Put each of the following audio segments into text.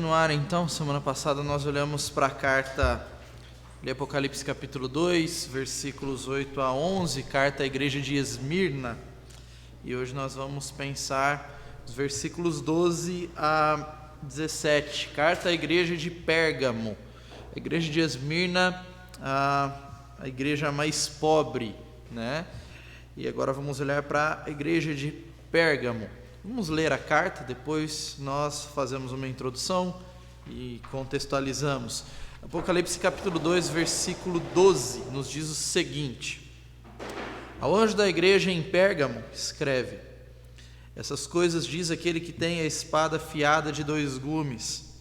continuar então, semana passada nós olhamos para a carta de Apocalipse capítulo 2, versículos 8 a 11, carta à igreja de Esmirna. E hoje nós vamos pensar os versículos 12 a 17, carta à igreja de Pérgamo. A igreja de Esmirna, a igreja mais pobre, né? E agora vamos olhar para a igreja de Pérgamo. Vamos ler a carta, depois nós fazemos uma introdução e contextualizamos. Apocalipse capítulo 2, versículo 12, nos diz o seguinte: Ao anjo da igreja em Pérgamo, escreve: Essas coisas diz aquele que tem a espada afiada de 2 gumes.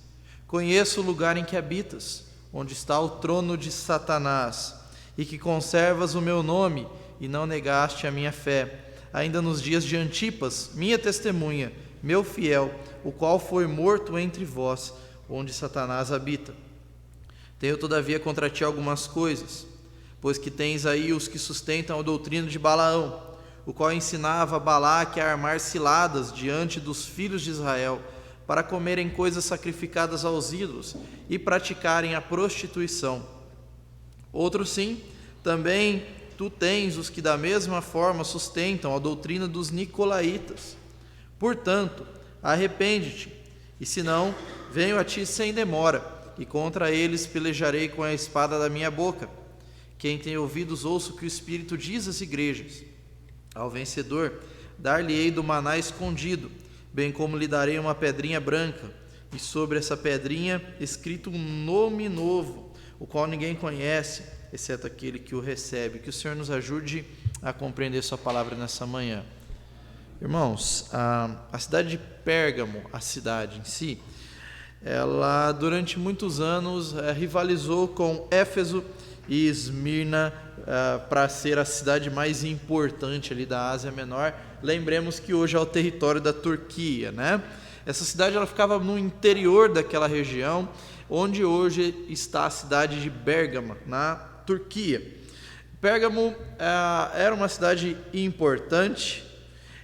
Conheço o lugar em que habitas, onde está o trono de Satanás, e que conservas o meu nome e não negaste a minha fé, ainda nos dias de Antipas, minha testemunha, meu fiel, o qual foi morto entre vós, onde Satanás habita. Tenho todavia contra ti algumas coisas, pois que tens aí os que sustentam a doutrina de Balaão, o qual ensinava a Balaque a armar ciladas diante dos filhos de Israel, para comerem coisas sacrificadas aos ídolos e praticarem a prostituição. Outro sim, também tu tens os que da mesma forma sustentam a doutrina dos nicolaítas. Portanto, arrepende-te, e se não, venho a ti sem demora, e contra eles pelejarei com a espada da minha boca. Quem tem ouvidos, ouça o que o Espírito diz às igrejas. Ao vencedor, dar-lhe-ei do maná escondido, bem como lhe darei uma pedrinha branca, e sobre essa pedrinha escrito um nome novo, o qual ninguém conhece, exceto aquele que o recebe. Que o Senhor nos ajude a compreender sua palavra nessa manhã. Irmãos, a cidade de Pérgamo, a cidade em si, ela durante muitos anos rivalizou com Éfeso e Esmirna para ser a cidade mais importante ali da Ásia Menor. Lembremos que hoje é o território da Turquia, né? Essa cidade ela ficava no interior daquela região, onde hoje está a cidade de Bérgamo, na Turquia. Pérgamo era uma cidade importante,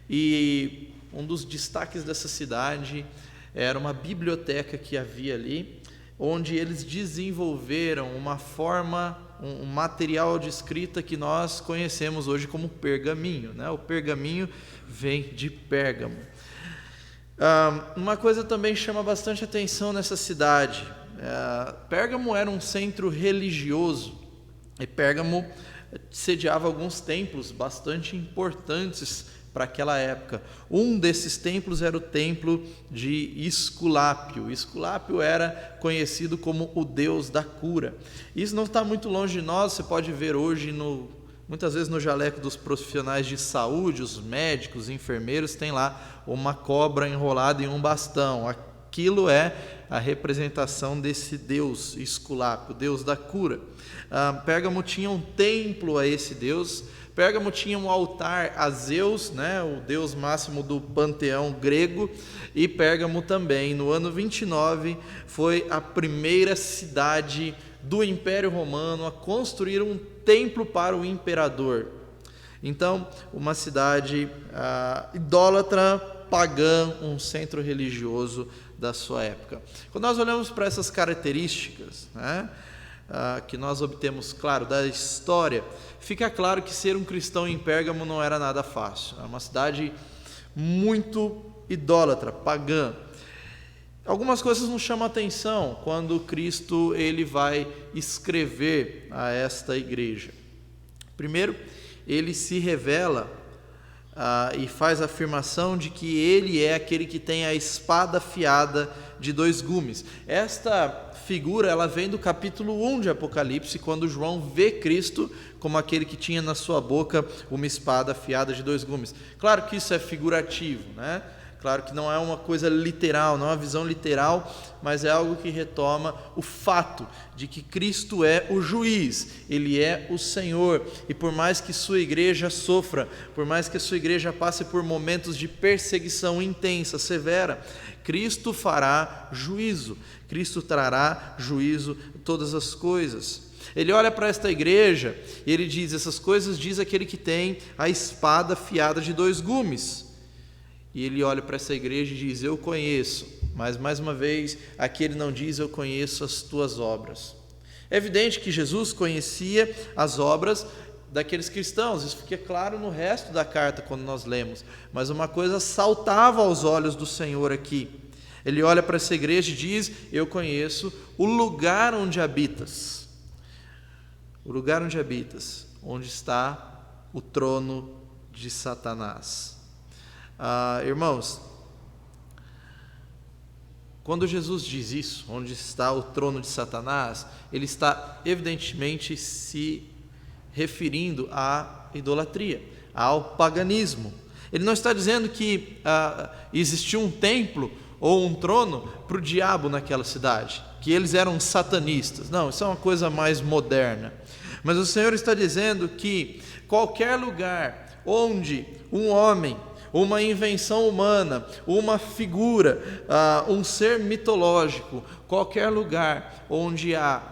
e um dos destaques dessa cidade era uma biblioteca que havia ali, onde eles desenvolveram uma forma, um material de escrita que nós conhecemos hoje como pergaminho, né? O pergaminho vem de Pérgamo. Uma coisa também chama bastante atenção nessa cidade. Pérgamo era um centro religioso, e Pérgamo sediava alguns templos bastante importantes para aquela época. Um desses templos era o templo de Esculápio. Esculápio era conhecido como o deus da cura. Isso não está muito longe de nós, você pode ver hoje, muitas vezes no jaleco dos profissionais de saúde, os médicos, os enfermeiros, tem lá uma cobra enrolada em um bastão. Aquilo é a representação desse deus Esculápio, deus da cura. Pérgamo tinha um templo a esse deus. Pérgamo tinha um altar a Zeus, né, o deus máximo do panteão grego. E Pérgamo também, no ano 29, foi a primeira cidade do Império Romano a construir um templo para o imperador. Então, uma cidade idólatra, pagã, um centro religioso da sua época. Quando nós olhamos para essas características, né, que nós obtemos, claro, da história, fica claro que ser um cristão em Pérgamo não era nada fácil. Era uma cidade muito idólatra, pagã. Algumas coisas nos chamam a atenção quando Cristo ele vai escrever a esta igreja. Primeiro, ele se revela e faz a afirmação de que ele é aquele que tem a espada afiada de 2 gumes. Esta figura ela vem do capítulo 1 de Apocalipse, quando João vê Cristo como aquele que tinha na sua boca uma espada afiada de 2 gumes. Claro que isso é figurativo, né? Claro que não é uma coisa literal, não é uma visão literal, mas é algo que retoma o fato de que Cristo é o juiz, Ele é o Senhor, e por mais que sua igreja sofra, por mais que a sua igreja passe por momentos de perseguição intensa, severa, Cristo fará juízo, Cristo trará juízo a todas as coisas. Ele olha para esta igreja e ele diz: essas coisas diz aquele que tem a espada afiada de 2 gumes. e ele olha para essa igreja e diz: eu conheço, mas mais uma vez, aqui ele não diz: eu conheço as tuas obras. É evidente que Jesus conhecia as obras daqueles cristãos, isso fica claro no resto da carta quando nós lemos, mas uma coisa saltava aos olhos do Senhor aqui. Ele olha para essa igreja e diz: eu conheço o lugar onde habitas. O lugar onde habitas, onde está o trono de Satanás. Irmãos, quando Jesus diz isso, onde está o trono de Satanás, ele está evidentemente se referindo à idolatria, ao paganismo. Ele não está dizendo que existia um templo ou um trono para o diabo naquela cidade, que eles eram satanistas. Não, isso é uma coisa mais moderna. Mas o Senhor está dizendo que qualquer lugar onde um homem, uma invenção humana, uma figura, um ser mitológico, qualquer lugar onde há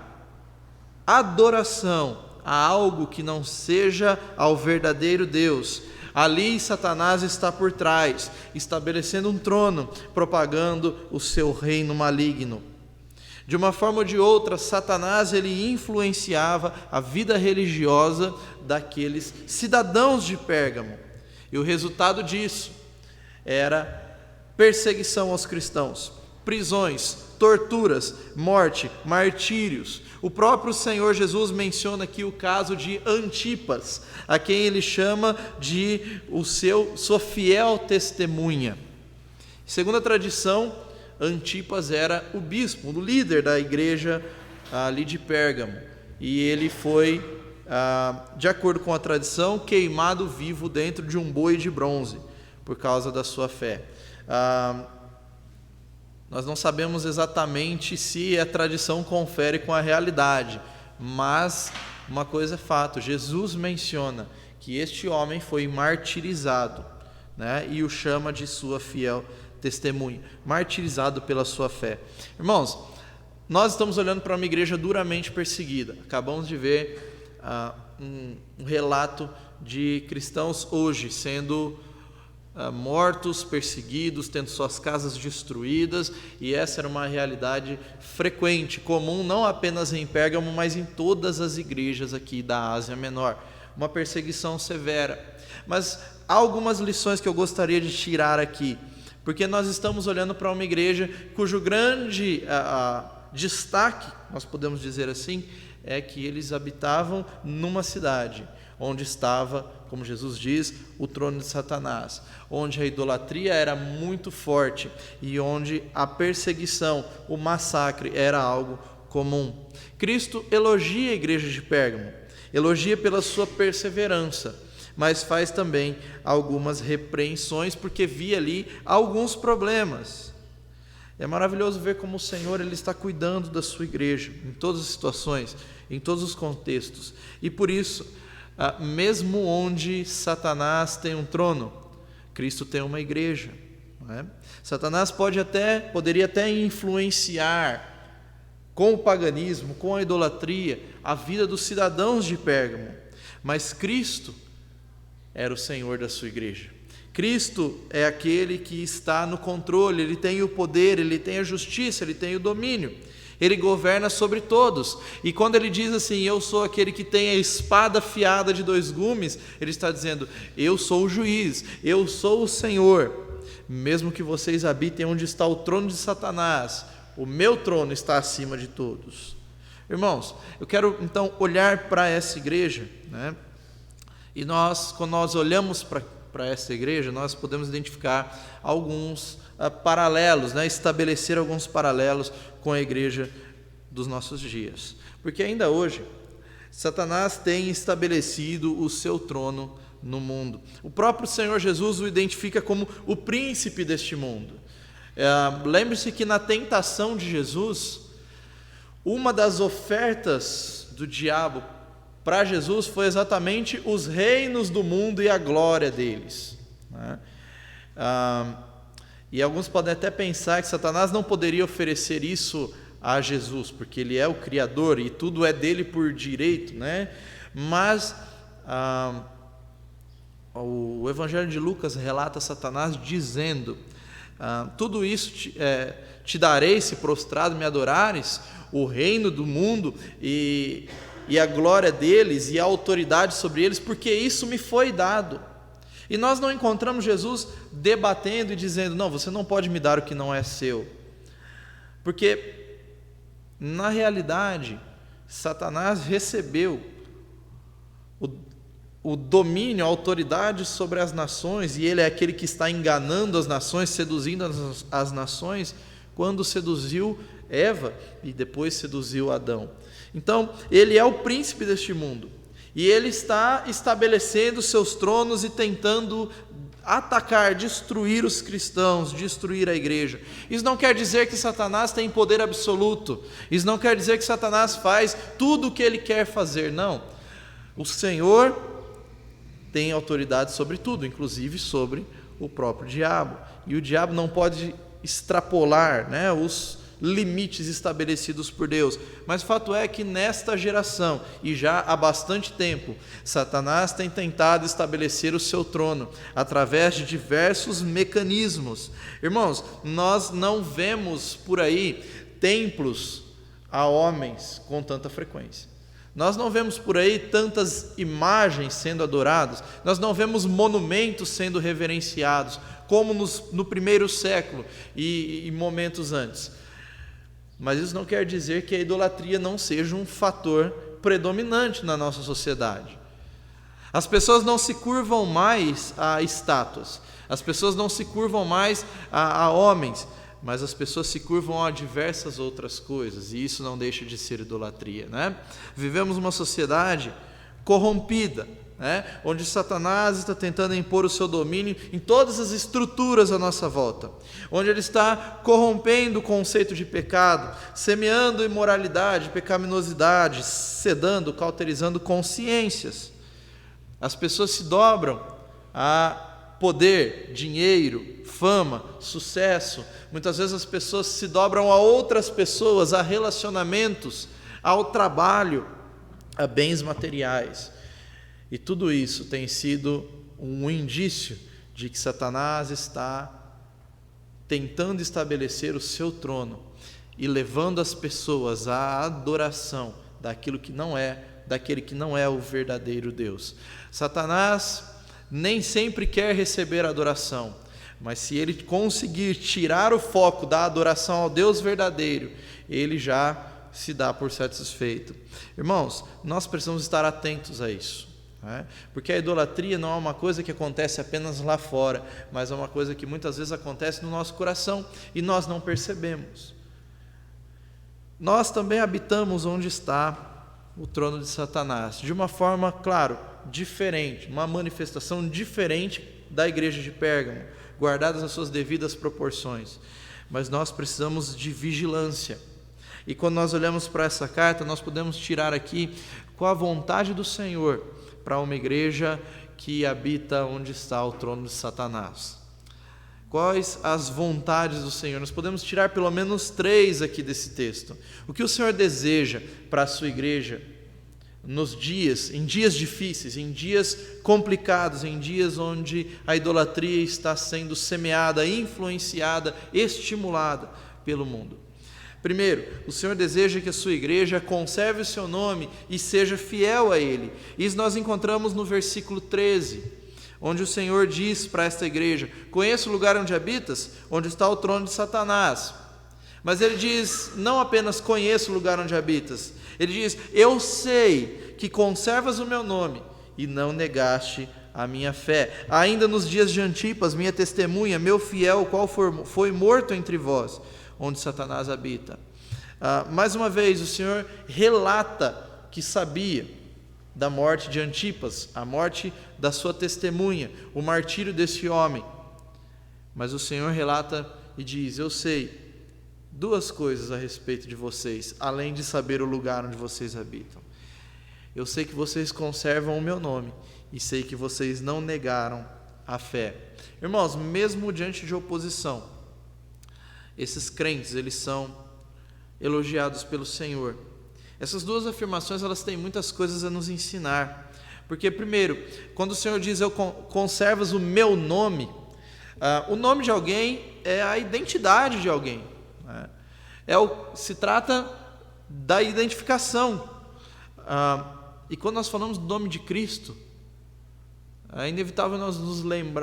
adoração a algo que não seja ao verdadeiro Deus, ali Satanás está por trás, estabelecendo um trono, propagando o seu reino maligno. De uma forma ou de outra, Satanás ele influenciava a vida religiosa daqueles cidadãos de Pérgamo. E o resultado disso era perseguição aos cristãos, prisões, torturas, morte, martírios. O próprio Senhor Jesus menciona aqui o caso de Antipas, a quem ele chama de sua fiel testemunha. Segundo a tradição, Antipas era o bispo, o líder da igreja ali de Pérgamo, e ele foi, de acordo com a tradição, queimado vivo dentro de um boi de bronze, por causa da sua fé. Nós não sabemos exatamente se a tradição confere com a realidade, mas uma coisa é fato: Jesus menciona que este homem foi martirizado, né, e o chama de sua fiel testemunha, martirizado pela sua fé. Irmãos, nós estamos olhando para uma igreja duramente perseguida. Acabamos de ver um relato de cristãos hoje sendo mortos, perseguidos, tendo suas casas destruídas, e essa era uma realidade frequente, comum, não apenas em Pérgamo, mas em todas as igrejas aqui da Ásia Menor, uma perseguição severa. Mas há algumas lições que eu gostaria de tirar aqui, porque nós estamos olhando para uma igreja cujo grande destaque, nós podemos dizer assim, é que eles habitavam numa cidade onde estava, como Jesus diz, o trono de Satanás, onde a idolatria era muito forte e onde a perseguição, o massacre era algo comum. Cristo elogia a igreja de Pérgamo, elogia pela sua perseverança, mas faz também algumas repreensões porque via ali alguns problemas. É maravilhoso ver como o Senhor ele está cuidando da sua igreja em todas as situações, em todos os contextos, e por isso, mesmo onde Satanás tem um trono, Cristo tem uma igreja, não é? Satanás poderia até influenciar com o paganismo, com a idolatria, a vida dos cidadãos de Pérgamo, mas Cristo era o Senhor da sua igreja. Cristo é aquele que está no controle, ele tem o poder, ele tem a justiça, ele tem o domínio. Ele governa sobre todos. E quando ele diz assim: eu sou aquele que tem a espada afiada de 2 gumes, ele está dizendo: eu sou o juiz, eu sou o Senhor. Mesmo que vocês habitem onde está o trono de Satanás, o meu trono está acima de todos. Irmãos, eu quero então olhar para essa igreja, né? E quando nós olhamos para essa igreja, nós podemos identificar alguns paralelos, né? Estabelecer alguns paralelos com a igreja dos nossos dias. Porque ainda hoje, Satanás tem estabelecido o seu trono no mundo. O próprio Senhor Jesus o identifica como o príncipe deste mundo. Lembre-se que na tentação de Jesus, uma das ofertas do diabo para Jesus foi exatamente os reinos do mundo e a glória deles, né? E alguns podem até pensar que Satanás não poderia oferecer isso a Jesus, porque ele é o Criador e tudo é dele por direito, né? Mas o Evangelho de Lucas relata Satanás dizendo: tudo isso te darei se prostrado me adorares, o reino do mundo e a glória deles e a autoridade sobre eles, porque isso me foi dado. E nós não encontramos Jesus debatendo e dizendo: não, você não pode me dar o que não é seu. Porque, na realidade, Satanás recebeu o domínio, a autoridade sobre as nações, e ele é aquele que está enganando as nações, seduzindo as nações, quando seduziu Eva e depois seduziu Adão. Então, ele é o príncipe deste mundo, e ele está estabelecendo seus tronos e tentando atacar, destruir os cristãos, destruir a igreja. Isso não quer dizer que Satanás tem poder absoluto, isso não quer dizer que Satanás faz tudo o que ele quer fazer, não. O Senhor tem autoridade sobre tudo, inclusive sobre o próprio diabo, e o diabo não pode extrapolar, os limites estabelecidos por Deus. Mas o fato é que nesta geração, e já há bastante tempo, Satanás tem tentado estabelecer o seu trono através de diversos mecanismos. Irmãos, nós não vemos por aí templos a homens com tanta frequência. Nós não vemos por aí tantas imagens sendo adoradas, nós não vemos monumentos sendo reverenciados, como no primeiro século e momentos antes. Mas isso não quer dizer que a idolatria não seja um fator predominante na nossa sociedade. As pessoas não se curvam mais a estátuas, as pessoas não se curvam mais a homens, mas as pessoas se curvam a diversas outras coisas, e isso não deixa de ser idolatria, Vivemos uma sociedade corrompida, onde Satanás está tentando impor o seu domínio em todas as estruturas à nossa volta, onde ele está corrompendo o conceito de pecado, semeando imoralidade, pecaminosidade, sedando, cauterizando consciências. As pessoas se dobram a poder, dinheiro, fama, sucesso. Muitas vezes as pessoas se dobram a outras pessoas, a relacionamentos, ao trabalho, a bens materiais. E tudo isso tem sido um indício de que Satanás está tentando estabelecer o seu trono e levando as pessoas à adoração daquele que não é o verdadeiro Deus. Satanás nem sempre quer receber adoração, mas se ele conseguir tirar o foco da adoração ao Deus verdadeiro, ele já se dá por satisfeito. Irmãos, nós precisamos estar atentos a isso, porque a idolatria não é uma coisa que acontece apenas lá fora, mas é uma coisa que muitas vezes acontece no nosso coração e nós não percebemos. Nós também habitamos onde está o trono de Satanás, de uma forma, claro, diferente, uma manifestação diferente da igreja de Pérgamo, guardadas as suas devidas proporções, mas nós precisamos de vigilância. E quando nós olhamos para essa carta, nós podemos tirar aqui qual a vontade do Senhor para uma igreja que habita onde está o trono de Satanás. Quais as vontades do Senhor? Nós podemos tirar pelo menos 3 aqui desse texto. O que o Senhor deseja para a sua igreja em dias difíceis, em dias complicados, em dias onde a idolatria está sendo semeada, influenciada, estimulada pelo mundo. Primeiro, o Senhor deseja que a sua igreja conserve o seu nome e seja fiel a Ele. Isso nós encontramos no versículo 13, onde o Senhor diz para esta igreja: conheço o lugar onde habitas, onde está o trono de Satanás. Mas ele diz, não apenas conheço o lugar onde habitas, ele diz, eu sei que conservas o meu nome e não negaste a minha fé. Ainda nos dias de Antipas, minha testemunha, meu fiel, o qual foi morto entre vós, onde Satanás habita. Mais uma vez, o Senhor relata que sabia da morte de Antipas, a morte da sua testemunha, o martírio desse homem. Mas o Senhor relata e diz, eu sei 2 coisas a respeito de vocês, além de saber o lugar onde vocês habitam. Eu sei que vocês conservam o meu nome e sei que vocês não negaram a fé. Irmãos, mesmo diante de oposição, esses crentes, eles são elogiados pelo Senhor. Essas 2 afirmações, elas têm muitas coisas a nos ensinar. Porque, primeiro, quando o Senhor diz, eu conservas o meu nome, o nome de alguém é a identidade de alguém, né? Se trata da identificação. E quando nós falamos do nome de Cristo, é inevitável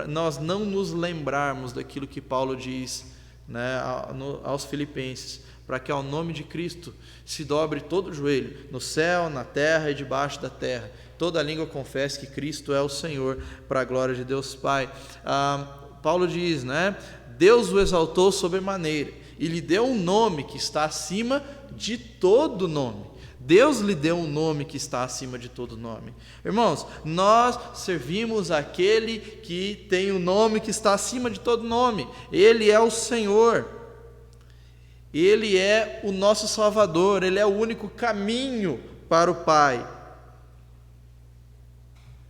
nós não nos lembrarmos daquilo que Paulo diz, né, aos Filipenses, para que ao nome de Cristo se dobre todo o joelho, no céu, na terra e debaixo da terra, toda língua confesse que Cristo é o Senhor, para a glória de Deus Pai. Paulo diz, né, Deus o exaltou sobremaneira e lhe deu um nome que está acima de todo nome. Deus lhe deu um nome que está acima de todo nome. Irmãos, nós servimos aquele que tem um nome que está acima de todo nome. Ele é o Senhor. Ele é o nosso Salvador. Ele é o único caminho para o Pai.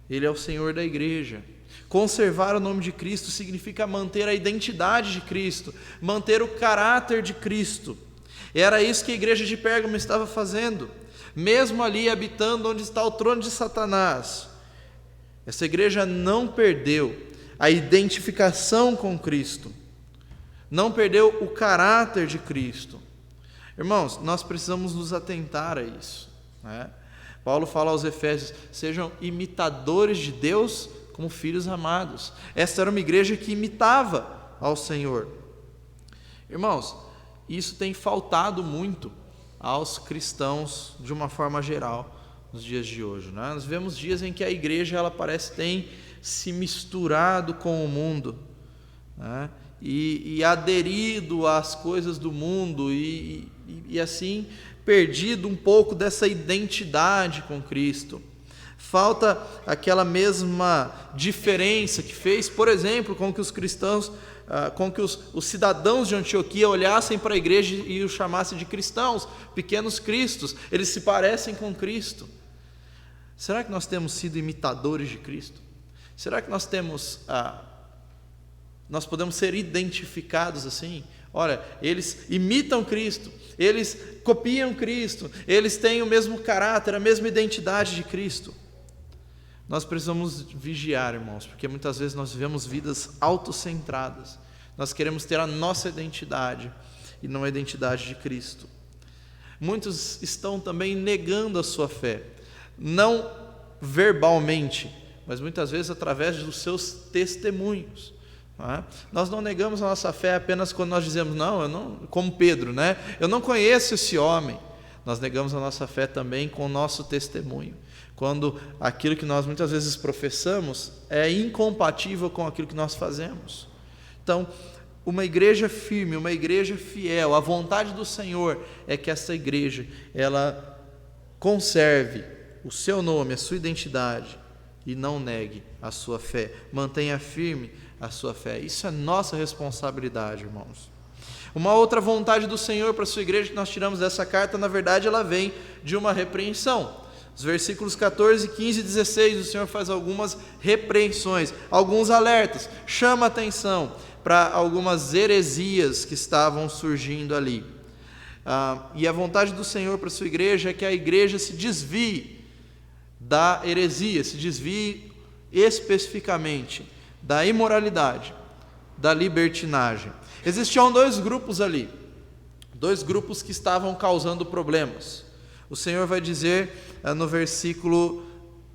Ele é o Senhor da igreja. Conservar o nome de Cristo significa manter a identidade de Cristo, manter o caráter de Cristo. Era isso que a igreja de Pérgamo estava fazendo, mesmo ali habitando onde está o trono de Satanás. Essa igreja não perdeu a identificação com Cristo, não perdeu o caráter de Cristo. Irmãos, nós precisamos nos atentar a isso, né? Paulo fala aos Efésios, sejam imitadores de Deus como filhos amados. Essa era uma igreja que imitava ao Senhor. Irmãos, isso tem faltado muito aos cristãos de uma forma geral nos dias de hoje, né? Nós vemos dias em que a igreja ela parece tem se misturado com o mundo, né? E aderido às coisas do mundo e assim perdido um pouco dessa identidade com Cristo. Falta aquela mesma diferença que fez, por exemplo, com que os cristãos, com que os cidadãos de Antioquia olhassem para a igreja e os chamassem de cristãos, pequenos cristos. Eles se parecem com Cristo. Será que nós temos sido imitadores de Cristo? Será que nós podemos ser identificados assim? Olha, eles imitam Cristo, eles copiam Cristo, eles têm o mesmo caráter, a mesma identidade de Cristo. Nós precisamos vigiar, irmãos, porque muitas vezes nós vivemos vidas autocentradas. Nós queremos ter a nossa identidade e não a identidade de Cristo. Muitos estão também negando a sua fé, não verbalmente, mas muitas vezes através dos seus testemunhos. Nós não negamos a nossa fé apenas quando nós dizemos, não, eu não, como Pedro, né? Eu não conheço esse homem. Nós negamos a nossa fé também com o nosso testemunho, quando aquilo que nós muitas vezes professamos é incompatível com aquilo que nós fazemos. Então, uma igreja firme, uma igreja fiel, a vontade do Senhor é que essa igreja, ela conserve o seu nome, a sua identidade e não negue a sua fé, mantenha firme a sua fé. Isso é nossa responsabilidade, irmãos. Uma outra vontade do Senhor para a sua igreja que nós tiramos dessa carta, na verdade, ela vem de uma repreensão. Os versículos 14, 15 e 16, o Senhor faz algumas repreensões, alguns alertas, chama atenção para algumas heresias que estavam surgindo ali. E a vontade do Senhor para a sua igreja é que a igreja se desvie da heresia, se desvie especificamente da imoralidade, da libertinagem. Existiam dois grupos ali, dois grupos que estavam causando problemas. O Senhor vai dizer no versículo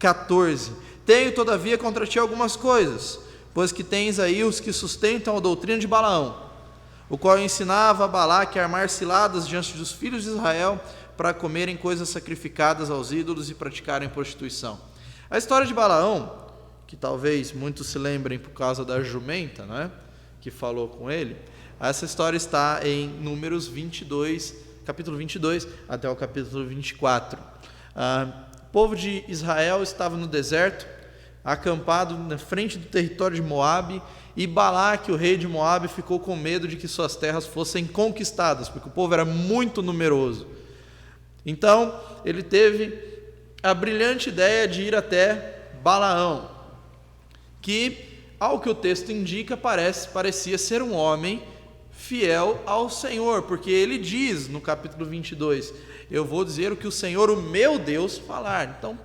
14: tenho todavia contra ti algumas coisas, pois que tens aí os que sustentam a doutrina de Balaão, o qual ensinava a Balaque a armar ciladas diante dos filhos de Israel para comerem coisas sacrificadas aos ídolos e praticarem prostituição. A história de Balaão, que talvez muitos se lembrem por causa da jumenta, né, que falou com ele, essa história está em Números 22, capítulo 22 até o capítulo 24. O povo de Israel estava no deserto, acampado na frente do território de Moabe, e Balaque, o rei de Moabe, ficou com medo de que suas terras fossem conquistadas, porque o povo era muito numeroso. Então, ele teve a brilhante ideia de ir até Balaão, que, ao que o texto indica, parecia ser um homem fiel ao Senhor, porque ele diz no capítulo 22, eu vou dizer o que o Senhor, o meu Deus, falar. Então,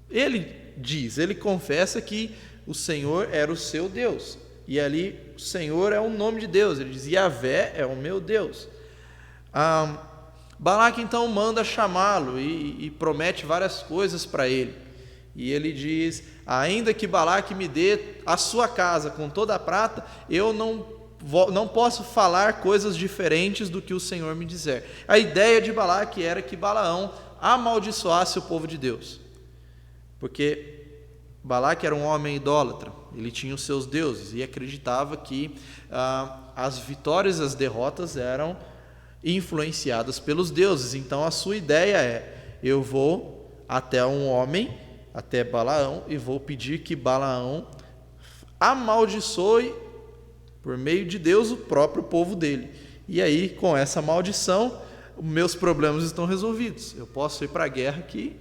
ele diz? Ele confessa que o Senhor era o seu Deus. E ali o Senhor é o nome de Deus. Ele diz: Yahvé é o meu Deus. Balaque então manda chamá-lo e promete várias coisas para ele. E ele diz: ainda que Balaque me dê a sua casa com toda a prata, eu não posso falar coisas diferentes do que o Senhor me disser. A ideia de Balaque era que Balaão amaldiçoasse o povo de Deus, porque Balaque era um homem idólatra, ele tinha os seus deuses e acreditava que as vitórias e as derrotas eram influenciadas pelos deuses. Então a sua ideia é: eu vou até um homem, até Balaão, e vou pedir que Balaão amaldiçoe por meio de Deus o próprio povo dele. E aí, com essa maldição, meus problemas estão resolvidos. Eu posso ir para a guerra que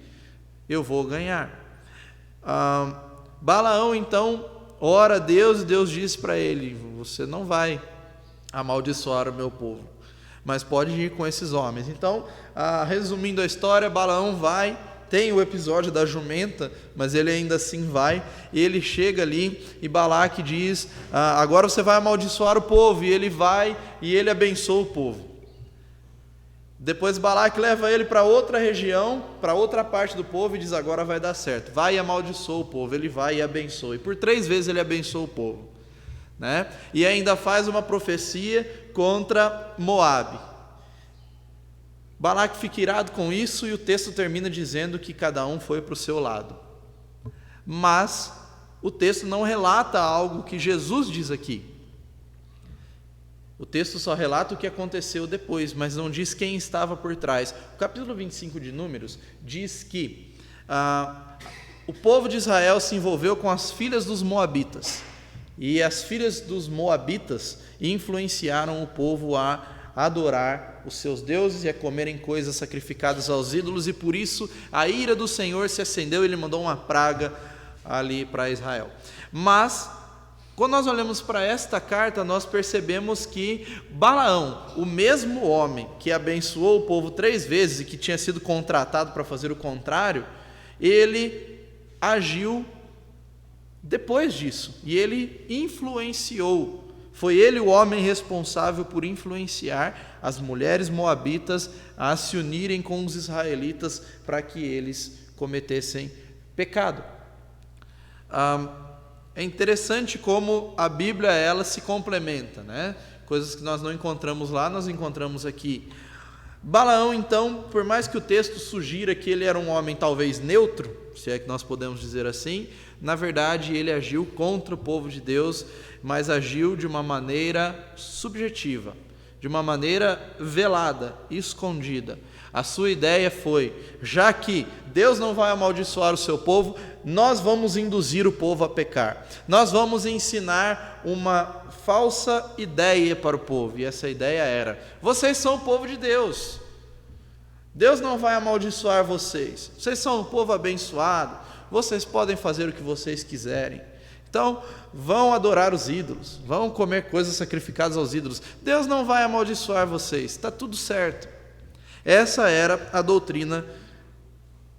eu vou ganhar. Balaão então ora a Deus, e Deus diz para ele: você não vai amaldiçoar o meu povo, mas pode ir com esses homens. Então, resumindo a história, Balaão vai. Tem o episódio da jumenta, mas ele ainda assim vai, e ele chega ali, e Balaque diz: agora você vai amaldiçoar o povo, e ele vai, e ele abençoa o povo. Depois Balaque leva ele para outra região, para outra parte do povo, e diz: agora vai dar certo, vai e amaldiçoa o povo. Ele vai e abençoa, e por 3 vezes ele abençoa o povo, né? E ainda faz uma profecia contra Moabe. Balaque fica irado com isso, e o texto termina dizendo que cada um foi para o seu lado. Mas o texto não relata algo que Jesus diz aqui. O texto só relata o que aconteceu depois, mas não diz quem estava por trás. O capítulo 25 de Números diz que o povo de Israel se envolveu com as filhas dos moabitas, e as filhas dos moabitas influenciaram o povo a adorar os seus deuses e a comerem coisas sacrificadas aos ídolos, e por isso a ira do Senhor se acendeu e ele mandou uma praga ali para Israel. Mas quando nós olhamos para esta carta, nós percebemos que Balaão, o mesmo homem que abençoou o povo 3 vezes e que tinha sido contratado para fazer o contrário, ele agiu depois disso, e ele influenciou. Foi ele o homem responsável por influenciar as mulheres moabitas a se unirem com os israelitas para que eles cometessem pecado. É interessante como a Bíblia ela se complementa, né? Coisas que nós não encontramos lá, nós encontramos aqui. Balaão, então, por mais que o texto sugira que ele era um homem talvez neutro, se é que nós podemos dizer assim, na verdade ele agiu contra o povo de Deus, mas agiu de uma maneira subjetiva, de uma maneira velada, escondida. A sua ideia foi: já que Deus não vai amaldiçoar o seu povo, nós vamos induzir o povo a pecar. Nós vamos ensinar uma falsa ideia para o povo. E essa ideia era: vocês são o povo de Deus. Deus não vai amaldiçoar vocês. Vocês são um povo abençoado. Vocês podem fazer o que vocês quiserem. Então, vão adorar os ídolos, vão comer coisas sacrificadas aos ídolos. Deus não vai amaldiçoar vocês. Está tudo certo. Essa era a doutrina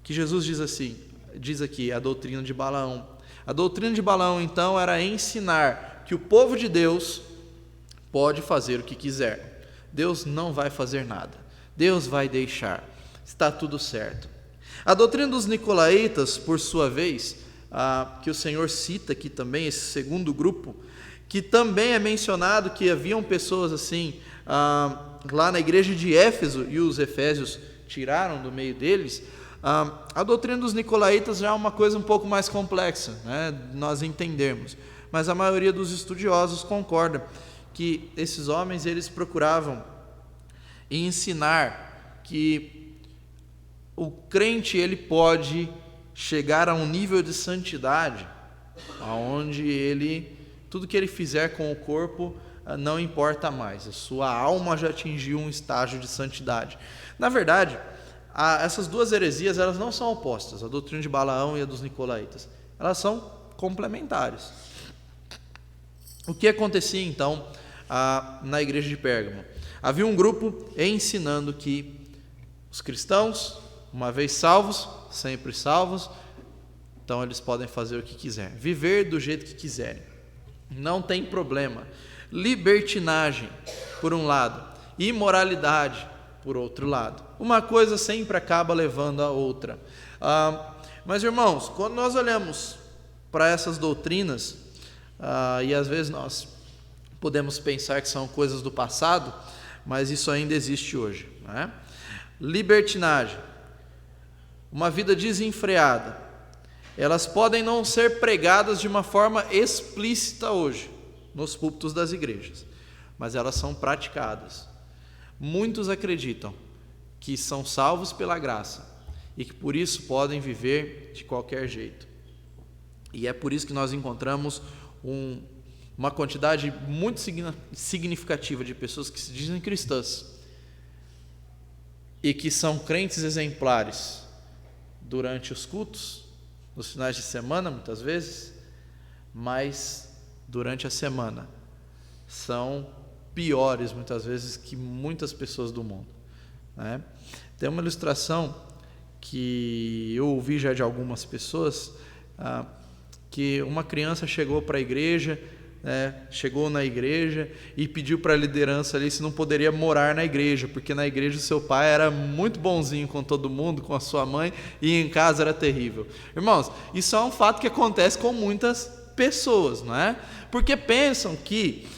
que Jesus diz aqui, a doutrina de Balaão. A doutrina de Balaão, então, era ensinar que o povo de Deus pode fazer o que quiser. Deus não vai fazer nada. Deus vai deixar. Está tudo certo. A doutrina dos nicolaítas, por sua vez, que o Senhor cita aqui também, esse segundo grupo, que também é mencionado que haviam pessoas assim, lá na igreja de Éfeso, e os efésios tiraram do meio deles. A doutrina dos nicolaítas já é uma coisa um pouco mais complexa, né, nós entendermos, mas a maioria dos estudiosos concorda que esses homens eles procuravam ensinar que o crente ele pode chegar a um nível de santidade onde tudo que ele fizer com o corpo não importa mais, a sua alma já atingiu um estágio de santidade. Na verdade, essas duas heresias elas não são opostas, a doutrina de Balaão e a dos nicolaítas, elas são complementares. O que acontecia então na igreja de Pérgamo? Havia um grupo ensinando que os cristãos, uma vez salvos, sempre salvos, então eles podem fazer o que quiser, viver do jeito que quiserem, não tem problema. Libertinagem, por um lado, imoralidade, por outro lado. Uma coisa sempre acaba levando a outra. Mas, irmãos, quando nós olhamos para essas doutrinas, e às vezes nós podemos pensar que são coisas do passado, mas isso ainda existe hoje, né? Libertinagem, uma vida desenfreada, elas podem não ser pregadas de uma forma explícita hoje, nos púlpitos das igrejas, mas elas são praticadas. Muitos acreditam que são salvos pela graça e que por isso podem viver de qualquer jeito. E é por isso que nós encontramos uma quantidade muito significativa de pessoas que se dizem cristãs e que são crentes exemplares durante os cultos, nos finais de semana muitas vezes, mas durante a semana são piores muitas vezes que muitas pessoas do mundo, né? Tem uma ilustração que eu ouvi já de algumas pessoas, que uma criança chegou para a igreja, chegou na igreja e pediu para a liderança ali se não poderia morar na igreja, porque na igreja o seu pai era muito bonzinho com todo mundo, com a sua mãe, e em casa era terrível. Irmãos, isso é um fato que acontece com muitas pessoas, não é? Porque pensam que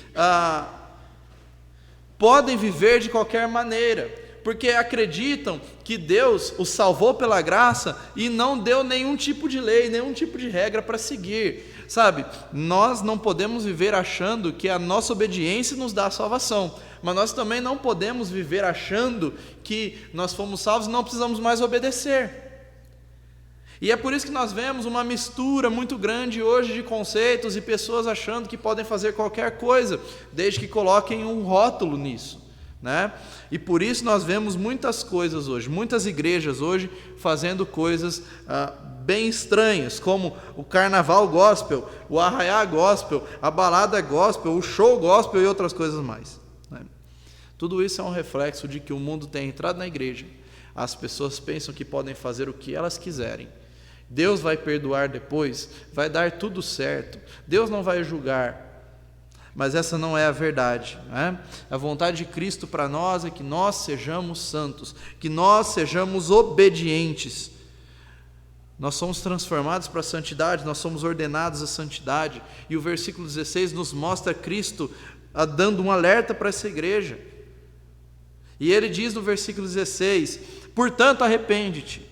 podem viver de qualquer maneira, porque acreditam que Deus os salvou pela graça e não deu nenhum tipo de lei, nenhum tipo de regra para seguir, sabe? Nós não podemos viver achando que a nossa obediência nos dá a salvação, mas nós também não podemos viver achando que nós fomos salvos e não precisamos mais obedecer. E é por isso que nós vemos uma mistura muito grande hoje de conceitos e pessoas achando que podem fazer qualquer coisa, desde que coloquem um rótulo nisso, né? E por isso nós vemos muitas coisas hoje, muitas igrejas hoje fazendo coisas bem estranhas, como o carnaval gospel, o arraiá gospel, a balada gospel, o show gospel e outras coisas mais, né? Tudo isso é um reflexo de que o mundo tem entrado na igreja, as pessoas pensam que podem fazer o que elas quiserem, Deus vai perdoar depois, vai dar tudo certo, Deus não vai julgar. Mas essa não é a verdade, né? A vontade de Cristo para nós é que nós sejamos santos, que nós sejamos obedientes. Nós somos transformados para a santidade, nós somos ordenados à santidade. E o versículo 16 nos mostra Cristo dando um alerta para essa igreja. E ele diz no versículo 16: portanto arrepende-te,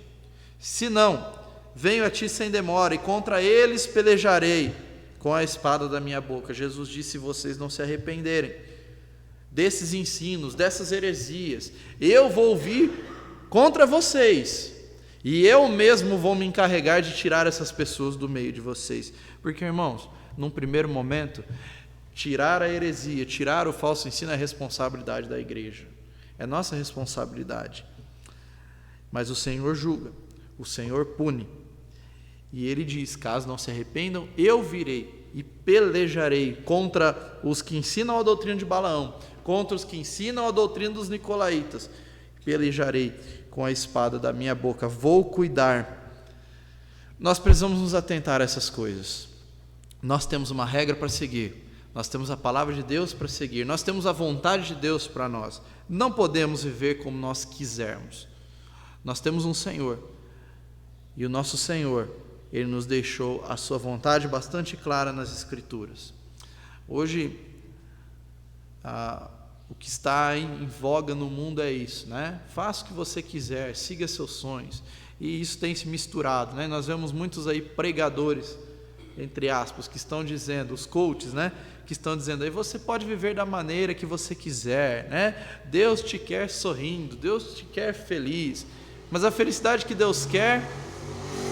senão venho a ti sem demora, e contra eles pelejarei com a espada da minha boca. Jesus disse: se vocês não se arrependerem desses ensinos, dessas heresias, eu vou vir contra vocês, e eu mesmo vou me encarregar de tirar essas pessoas do meio de vocês. Porque, irmãos, num primeiro momento, tirar a heresia, tirar o falso ensino é responsabilidade da igreja, é nossa responsabilidade. Mas o Senhor julga, o Senhor pune. E ele diz: caso não se arrependam, eu virei e pelejarei contra os que ensinam a doutrina de Balaão, contra os que ensinam a doutrina dos nicolaítas. Pelejarei com a espada da minha boca, vou cuidar. Nós precisamos nos atentar a essas coisas. Nós temos uma regra para seguir, nós temos a palavra de Deus para seguir, nós temos a vontade de Deus para nós. Não podemos viver como nós quisermos. Nós temos um Senhor, e o nosso Senhor, Ele nos deixou a sua vontade bastante clara nas Escrituras. Hoje, o que está em voga no mundo é isso, né? Faça o que você quiser, siga seus sonhos. E isso tem se misturado, né? Nós vemos muitos aí pregadores, entre aspas, que estão dizendo, os coaches, né? Que estão dizendo aí, você pode viver da maneira que você quiser, né? Deus te quer sorrindo, Deus te quer feliz. Mas a felicidade que Deus quer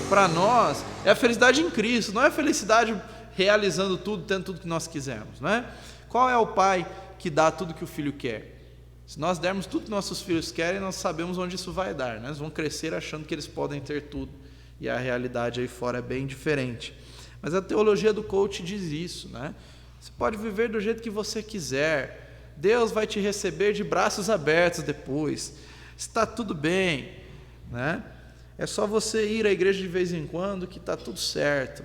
para nós é a felicidade em Cristo, não é a felicidade realizando tudo, tendo tudo que nós quisermos, né? Qual é o pai que dá tudo que o filho quer? Se nós dermos tudo que nossos filhos querem, nós sabemos onde isso vai dar, né? Eles vão crescer achando que eles podem ter tudo, e a realidade aí fora é bem diferente. Mas a teologia do coach diz isso, né? Você pode viver do jeito que você quiser, Deus vai te receber de braços abertos depois, está tudo bem, né? é só você ir à igreja de vez em quando que está tudo certo.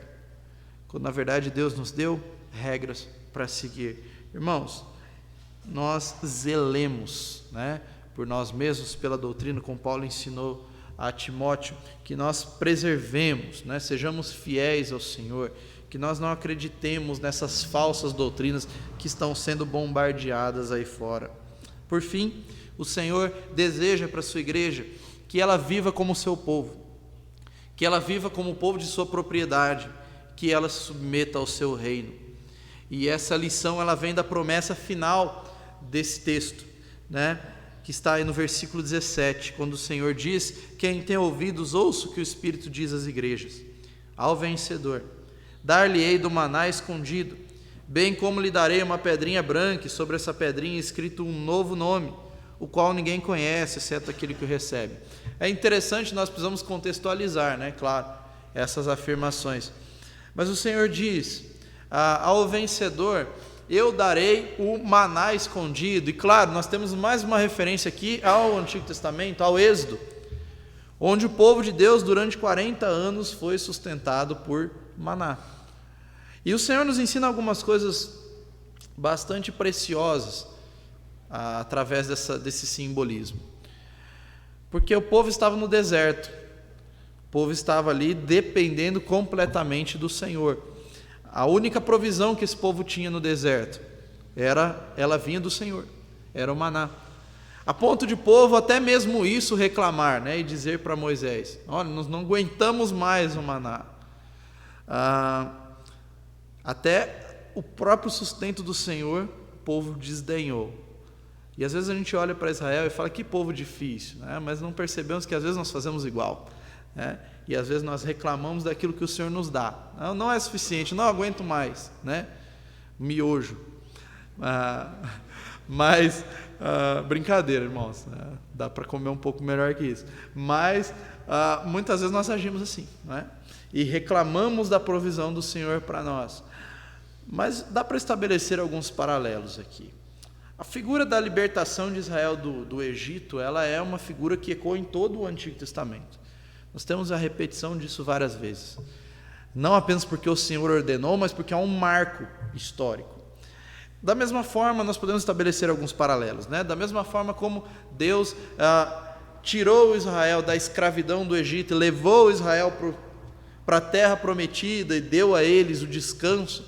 Quando na verdade Deus nos deu regras para seguir. Irmãos, nós zelemos, né, por nós mesmos, pela doutrina, como Paulo ensinou a Timóteo, que nós preservemos, né, sejamos fiéis ao Senhor, que nós não acreditemos nessas falsas doutrinas que estão sendo bombardeadas aí fora. Por fim, o Senhor deseja para a sua igreja que ela viva como seu povo, que ela viva como o povo de sua propriedade, que ela se submeta ao seu reino. E essa lição ela vem da promessa final desse texto, né, que está aí no versículo 17, quando o Senhor diz: quem tem ouvidos, ouça o que o Espírito diz às igrejas. Ao vencedor, dar-lhe-ei do maná escondido, bem como lhe darei uma pedrinha branca, e sobre essa pedrinha escrito um novo nome, o qual ninguém conhece, exceto aquele que o recebe. É interessante, nós precisamos contextualizar, né, claro, essas afirmações. Mas o Senhor diz: ao vencedor eu darei o maná escondido. E claro, nós temos mais uma referência aqui ao Antigo Testamento, ao Êxodo, onde o povo de Deus durante 40 anos foi sustentado por maná. E o Senhor nos ensina algumas coisas bastante preciosas através desse simbolismo. Porque o povo estava no deserto, o povo estava ali dependendo completamente do Senhor. A única provisão que esse povo tinha no deserto ela vinha do Senhor, era o maná. A ponto de o povo até mesmo isso reclamar, né, e dizer para Moisés: olha, nós não aguentamos mais o maná. Até o próprio sustento do Senhor o povo desdenhou. E às vezes a gente olha para Israel e fala: que povo difícil, né? Mas não percebemos que às vezes nós fazemos igual, né? E às vezes nós reclamamos daquilo que o Senhor nos dá. Não é suficiente, não aguento mais, né? Miojo. Mas brincadeira, irmãos, dá para comer um pouco melhor que isso. Mas muitas vezes nós agimos assim, né? E reclamamos da provisão do Senhor para nós. Mas dá para estabelecer alguns paralelos aqui. A figura da libertação de Israel do Egito, ela é uma figura que ecoa em todo o Antigo Testamento. Nós temos a repetição disso várias vezes. Não apenas porque o Senhor ordenou, mas porque é um marco histórico. Da mesma forma, nós podemos estabelecer alguns paralelos, né? Da mesma forma como Deus tirou Israel da escravidão do Egito, levou Israel para a terra prometida e deu a eles o descanso,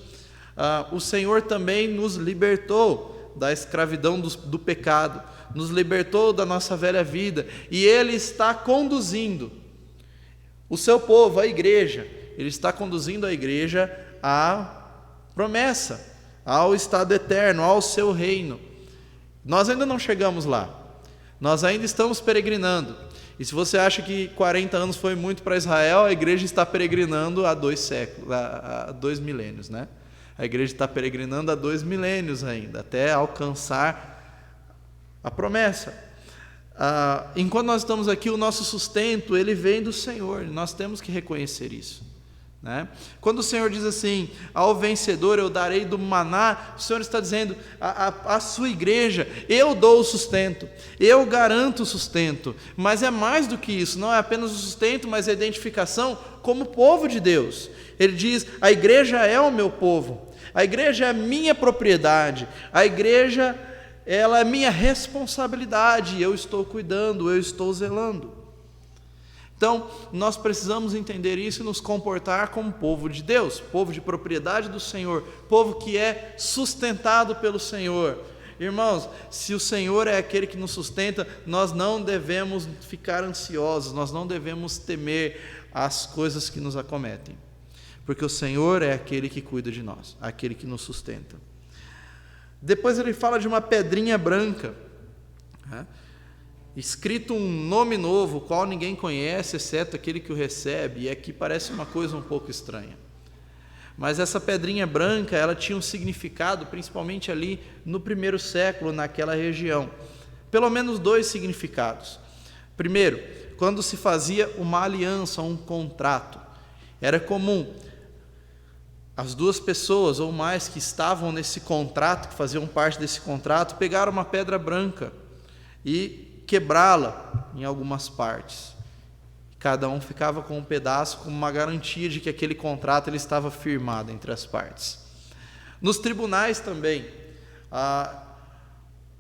o Senhor também nos libertou da escravidão do pecado, nos libertou da nossa velha vida, e Ele está conduzindo o seu povo, a igreja, Ele está conduzindo a igreja à promessa, ao estado eterno, ao seu reino. Nós ainda não chegamos lá, nós ainda estamos peregrinando. E se você acha que 40 anos foi muito para Israel, a igreja está peregrinando há 2 séculos, há 2 milênios, né? A igreja está peregrinando há 2 milênios ainda, até alcançar a promessa. Enquanto nós estamos aqui, o nosso sustento, ele vem do Senhor, nós temos que reconhecer isso, né? Quando o Senhor diz assim: ao vencedor eu darei do maná, o Senhor está dizendo à sua igreja: eu dou o sustento, eu garanto o sustento. Mas é mais do que isso, não é apenas o sustento, mas a identificação como povo de Deus. Ele diz: a igreja é o meu povo, a igreja é a minha propriedade, a igreja, ela é minha responsabilidade, eu estou cuidando, eu estou zelando. Então, nós precisamos entender isso e nos comportar como povo de Deus, povo de propriedade do Senhor, povo que é sustentado pelo Senhor. Irmãos, se o Senhor é aquele que nos sustenta, nós não devemos ficar ansiosos, nós não devemos temer as coisas que nos acometem, porque o Senhor é aquele que cuida de nós, aquele que nos sustenta. Depois ele fala de uma pedrinha branca, né? Escrito um nome novo, o qual ninguém conhece, exceto aquele que o recebe. E aqui parece uma coisa um pouco estranha. Mas essa pedrinha branca, ela tinha um significado, principalmente ali no 1º século, naquela região. Pelo menos 2 significados. Primeiro, quando se fazia uma aliança, um contrato, era comum as 2 pessoas ou mais que estavam nesse contrato, que faziam parte desse contrato, pegar uma pedra branca e quebrá-la em algumas partes. cada um ficava com um pedaço como uma garantia de que aquele contrato ele estava firmado entre as partes. Nos tribunais também,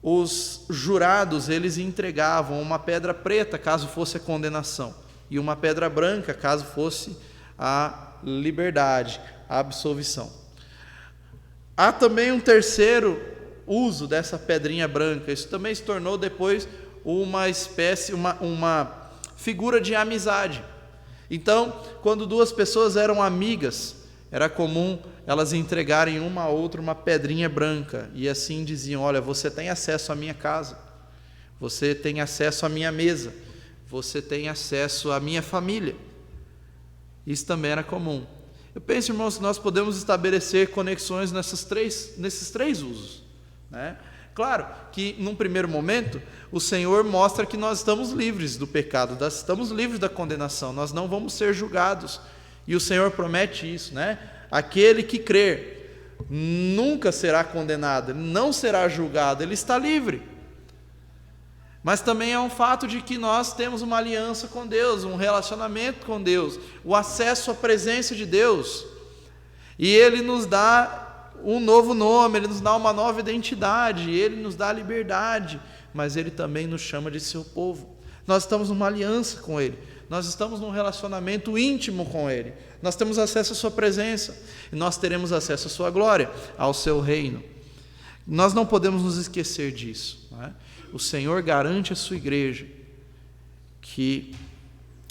os jurados eles entregavam uma pedra preta caso fosse a condenação e uma pedra branca caso fosse a liberdade, a absolvição. Há também um terceiro uso dessa pedrinha branca. Isso também se tornou depois uma espécie, uma figura de amizade. Então, quando duas pessoas eram amigas, era comum elas entregarem uma a outra uma pedrinha branca, e assim diziam: olha, você tem acesso à minha casa, você tem acesso à minha mesa, você tem acesso à minha família. Isso também era comum. Eu penso, irmãos, que nós podemos estabelecer conexões nesses três usos, né? Claro que, num primeiro momento, o Senhor mostra que nós estamos livres do pecado, nós estamos livres da condenação, nós não vamos ser julgados. E o Senhor promete isso, né? Aquele que crer nunca será condenado, ele não será julgado, ele está livre. Mas também é um fato de que nós temos uma aliança com Deus, um relacionamento com Deus, o acesso à presença de Deus. E Ele nos dá um novo nome, Ele nos dá uma nova identidade, Ele nos dá liberdade, mas Ele também nos chama de seu povo. Nós estamos numa aliança com Ele, nós estamos num relacionamento íntimo com Ele, nós temos acesso à sua presença, e nós teremos acesso à sua glória, ao seu reino. Nós não podemos nos esquecer disso, não é? O Senhor garante à sua igreja que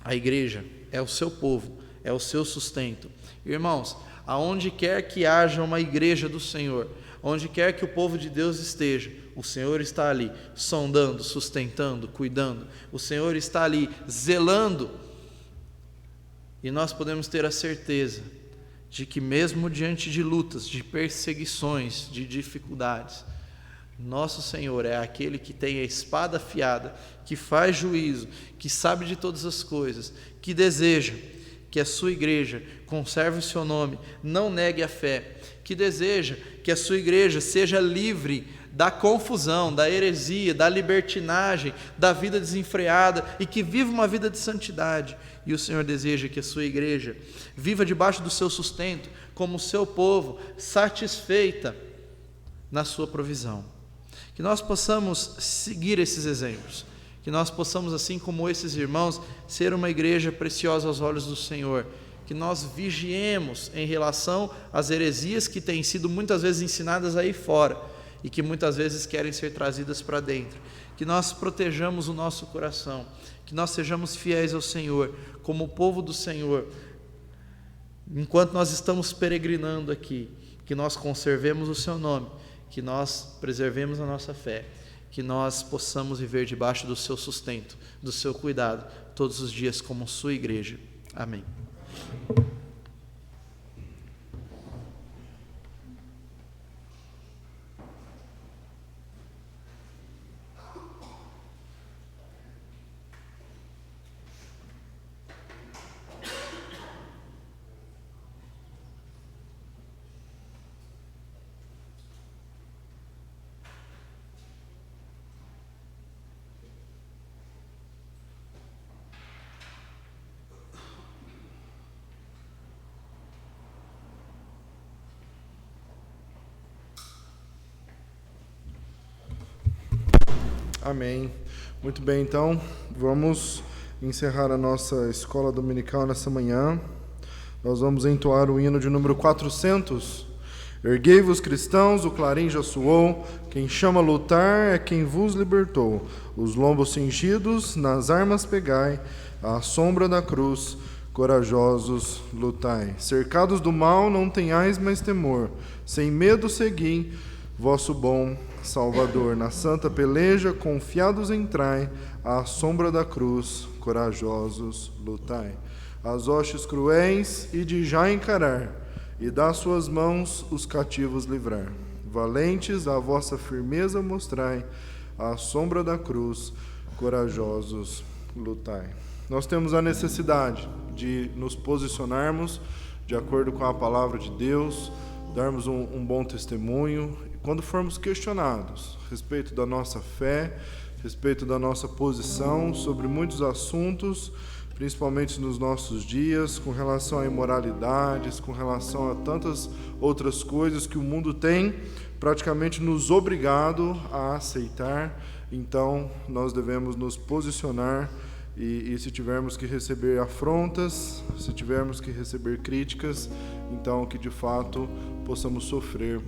a igreja é o seu povo, é o seu sustento. Irmãos, aonde quer que haja uma igreja do Senhor, onde quer que o povo de Deus esteja, o Senhor está ali, sondando, sustentando, cuidando. O Senhor está ali, zelando. E nós podemos ter a certeza de que mesmo diante de lutas, de perseguições, de dificuldades, nosso Senhor é aquele que tem a espada afiada, que faz juízo, que sabe de todas as coisas, que deseja que a sua igreja conserve o seu nome, não negue a fé, que deseja que a sua igreja seja livre da confusão, da heresia, da libertinagem, da vida desenfreada, e que viva uma vida de santidade. E o Senhor deseja que a sua igreja viva debaixo do seu sustento, como o seu povo, satisfeita na sua provisão. Que nós possamos seguir esses exemplos, que nós possamos, assim como esses irmãos, ser uma igreja preciosa aos olhos do Senhor, que nós vigiemos em relação às heresias que têm sido muitas vezes ensinadas aí fora e que muitas vezes querem ser trazidas para dentro, que nós protejamos o nosso coração, que nós sejamos fiéis ao Senhor, como o povo do Senhor, enquanto nós estamos peregrinando aqui, que nós conservemos o seu nome, que nós preservemos a nossa fé, que nós possamos viver debaixo do seu sustento, do seu cuidado, todos os dias como sua igreja. Amém. Amém. Muito bem, então, vamos encerrar a nossa escola dominical nessa manhã. Nós vamos entoar o hino de número 400. Erguei-vos, cristãos, o clarim já soou, quem chama a lutar é quem vos libertou. Os lombos cingidos, nas armas pegai, à sombra da cruz, corajosos lutai. Cercados do mal, não tenhais mais temor, sem medo segui, vosso bom Salvador. Na santa peleja, confiados entrai, à sombra da cruz, corajosos lutai. As hostes cruéis e de já encarar, e das suas mãos os cativos livrar. Valentes, a vossa firmeza mostrai, à sombra da cruz, corajosos lutai. Nós temos a necessidade de nos posicionarmos de acordo com a palavra de Deus, darmos um bom testemunho. Quando formos questionados a respeito da nossa fé, a respeito da nossa posição sobre muitos assuntos, principalmente nos nossos dias, com relação a imoralidades, com relação a tantas outras coisas que o mundo tem praticamente nos obrigado a aceitar. Então, nós devemos nos posicionar e se tivermos que receber afrontas, se tivermos que receber críticas, então que de fato possamos sofrer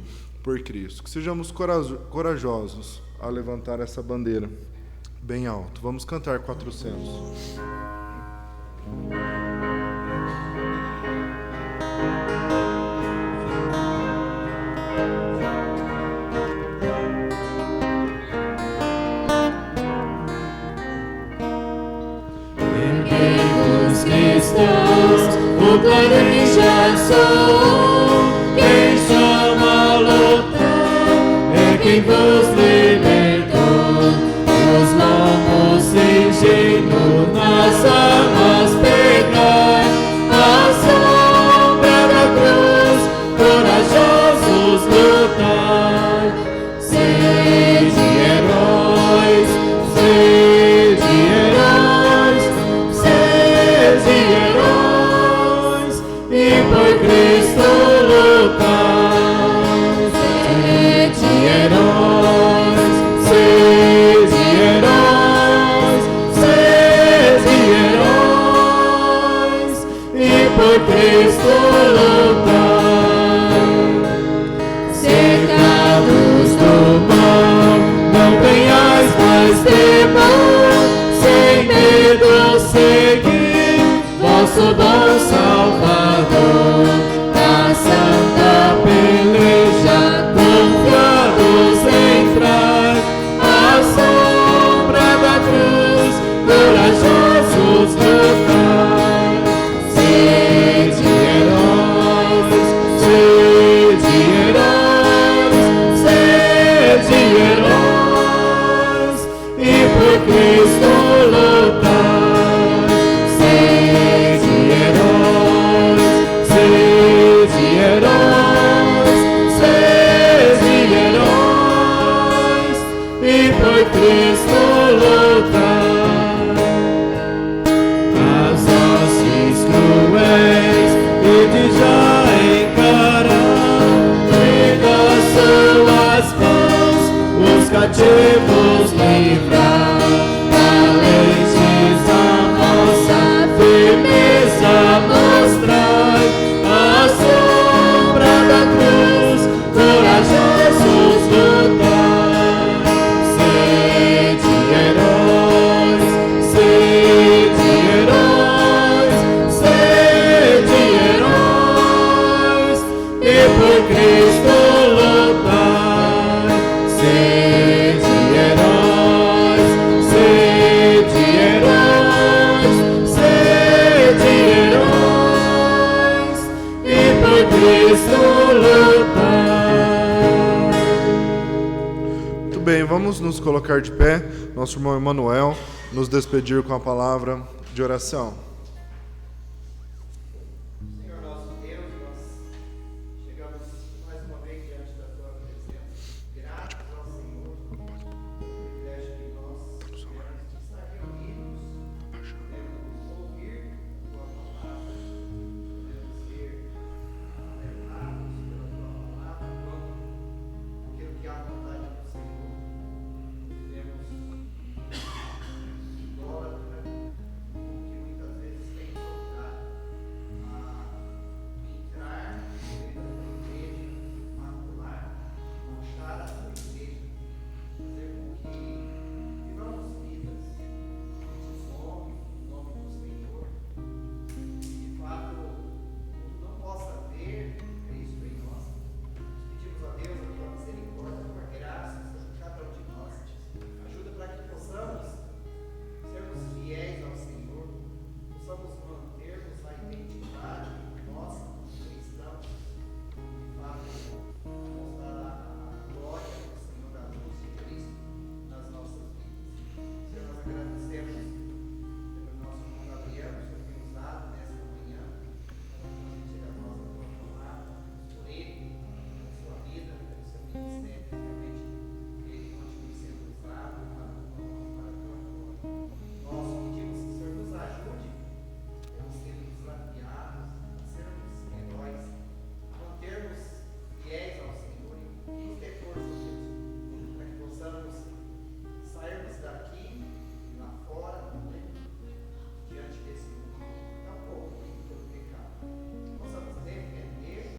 por Cristo. Que sejamos corajosos a levantar essa bandeira bem alto. Vamos cantar 400. Erguei-vos, cristãos, o plano que já sou. Quem chama lutar é quem vos libertou. Os lombos cingindo nas armas pegar, a sombra da cruz, corajosos lutar. Sede heróis, sede heróis, sede heróis, e por Cristo lutar. Sede heróis, sede heróis, sede heróis, e por Cristo lutar. Cercados do mal, não tenhais mais temor, sem medo seguir vosso bom Salvador. Na santa peleja, confiados entrar, à sombra da cruz, corajosos lutar. Sede heróis, sede heróis, sede heróis, e por Cristo lutar. Sede heróis, sede heróis, sede heróis, e por Cristo lutar. As hostes cruéis e de já encarar, liga suas mãos, os cativos livrar. Valentes a vossa firmeza mostrar, a sombra da cruz, corajosos lutar. Sede heróis, sede heróis, sede heróis, e por Cristo lutar. Sede heróis, sede heróis, sede heróis, e por Cristo lutar. Muito bem, vamos nos colocar de pé. Nosso irmão Emanuel nos despedir com a palavra de oração.